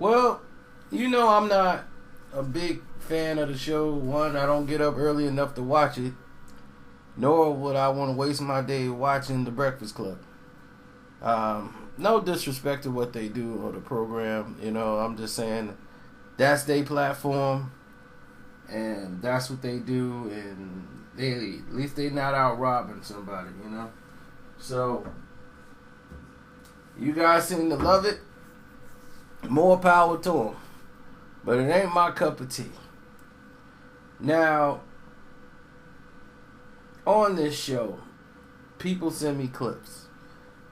Well, I'm not a big fan of the show. One, I don't get up early enough to watch it, nor would I want to waste my day watching The Breakfast Club. No disrespect to what they do or the program. I'm just saying that's their platform, and that's what they do, and at least they not out robbing somebody. So you guys seem to love it. More power to them. But it ain't my cup of tea. Now, on this show, people send me clips.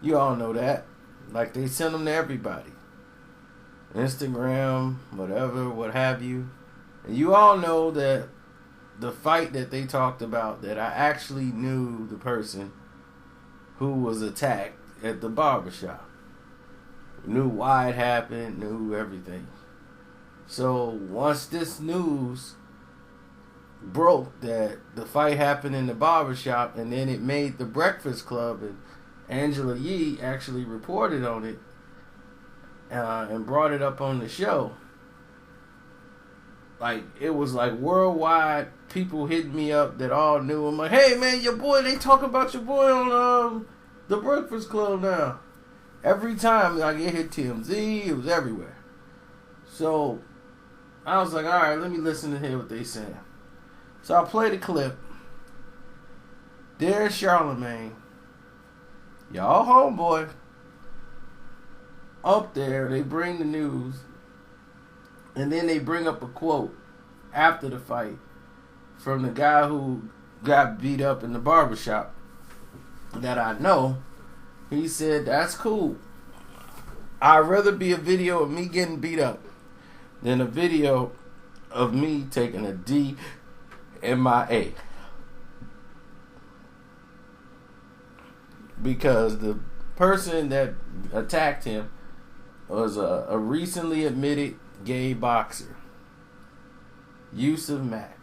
You all know that. Like, they send them to everybody. Instagram, whatever, what have you. And you all know that the fight that they talked about, that I actually knew the person who was attacked at the barbershop. Knew why it happened, knew everything. So once this news broke that the fight happened in the barbershop, and then it made the Breakfast Club, and Angela Yee actually reported on it and brought it up on the show. Like, it was like worldwide, people hitting me up that all knew. I'm like, hey man, your boy, they talk about your boy on the Breakfast Club now. Every time I get hit TMZ, it was everywhere. So I was like, all right, let me listen to hear what they saying. So I played the clip. There's Charlamagne, y'all homeboy, up there. They bring the news, and then they bring up a quote after the fight from the guy who got beat up in the barbershop that I know. He said, that's cool. I'd rather be a video of me getting beat up than a video of me taking a D in my A. Because the person that attacked him was a recently admitted gay boxer, Yusuf Mack.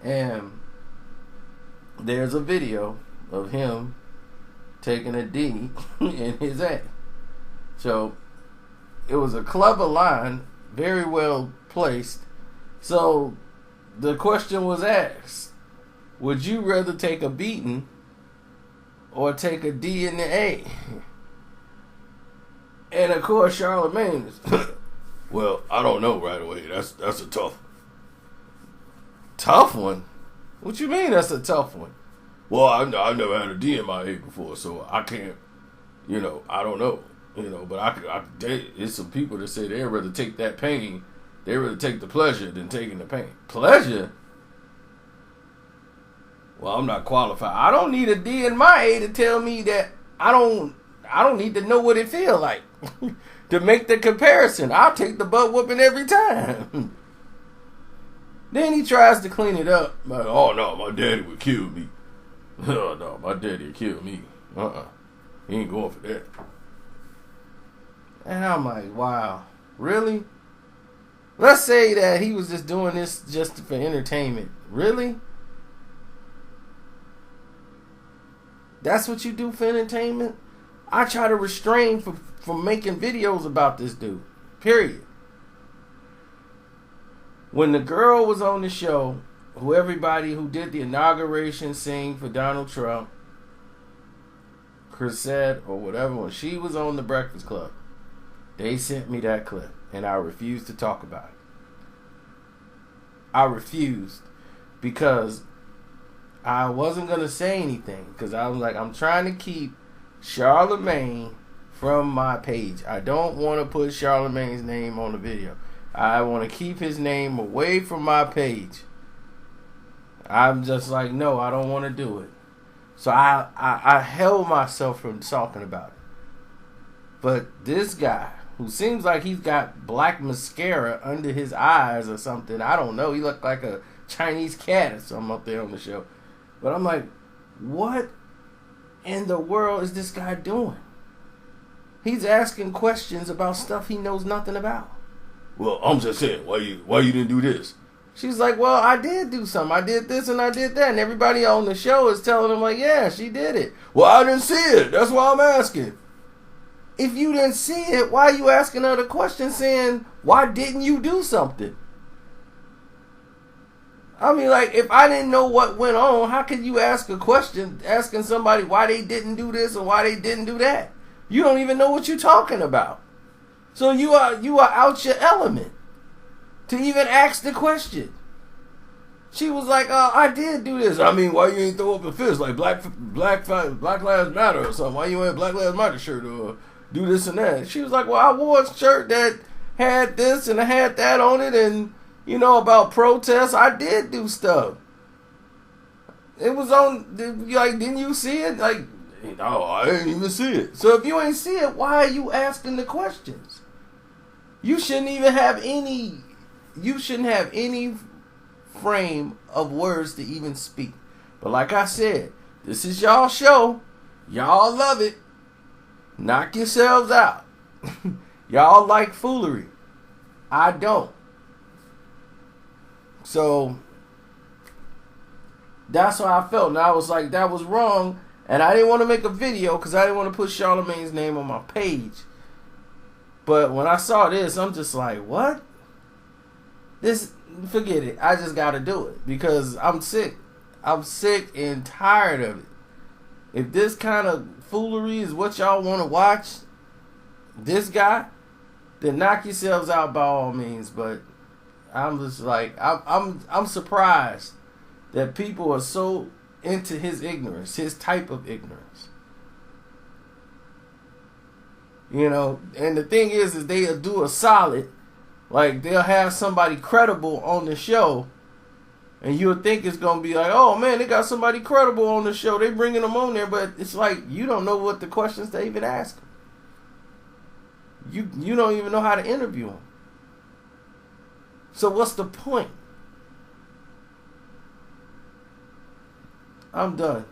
And there's a video of him taking a D in his A. So it was a clever line, very well placed. So the question was asked, would you rather take a beating or take a D in the A? And of course Charlamagne is well, I don't know right away. That's a tough one. What you mean that's a tough one? Well, I've never had a D in my A before, so I can't, I don't know, but it's some people that say they'd rather take that pain, they'd rather take the pleasure than taking the pain. Pleasure? Well, I'm not qualified. I don't need a D in my A to tell me that I don't need to know what it feels like to make the comparison. I'll take the butt whooping every time. Then he tries to clean it up. Like, oh no, my daddy would kill me. Oh no, my daddy would kill me. He ain't going for that. And I'm like, wow, really? Let's say that he was just doing this just for entertainment. Really? That's what you do for entertainment? I try to restrain from making videos about this dude. Period. When the girl was on the show, everybody who did the inauguration sing for Donald Trump, Chrisette or whatever, when she was on the Breakfast Club, they sent me that clip, and I refused to talk about it. I refused because I wasn't going to say anything, because I was like, I'm trying to keep Charlamagne from my page. I don't want to put Charlamagne's name on the video. I want to keep his name away from my page. I'm just like, no, I don't want to do it. So I held myself from talking about it. But this guy, who seems like he's got black mascara under his eyes or something, I don't know. He looked like a Chinese cat or something up there on the show. But I'm like, what in the world is this guy doing? He's asking questions about stuff he knows nothing about. Well, I'm just saying, why you didn't do this? She's like, well, I did do something. I did this and I did that. And everybody on the show is telling him, like, yeah, she did it. Well, I didn't see it. That's why I'm asking. If you didn't see it, why are you asking her the question saying, why didn't you do something? I mean, like, if I didn't know what went on, how could you ask a question asking somebody why they didn't do this and why they didn't do that? You don't even know what you're talking about. So you are out your element to even ask the question. She was like, I did do this. I mean, why you ain't throw up a fist like Black Lives Matter or something? Why you wear a Black Lives Matter shirt or do this and that? She was like, well, I wore a shirt that had this and I had that on it, and you know, about protests. I did do stuff. It was on, like, didn't you see it? Like, no, I didn't even see it. So if you ain't see it, why are you asking the questions? You shouldn't have any frame of words to even speak. But like I said, this is y'all show. Y'all love it. Knock yourselves out. Y'all like foolery. I don't. So that's how I felt. And I was like, that was wrong. And I didn't want to make a video because I didn't want to put Charlamagne's name on my page. But when I saw this, I'm just like, what? Forget it. I just got to do it because I'm sick. I'm sick and tired of it. If this kind of foolery is what y'all want to watch, this guy, then knock yourselves out by all means. But I'm just like, I'm surprised that people are so into his ignorance, his type of ignorance. You know, and the thing is they'll do a solid, like they'll have somebody credible on the show, and you'll think it's gonna be like, oh man, they got somebody credible on the show, they bringing them on there, but it's like you don't know what the questions they even ask them. You don't even know how to interview them. So what's the point? I'm done.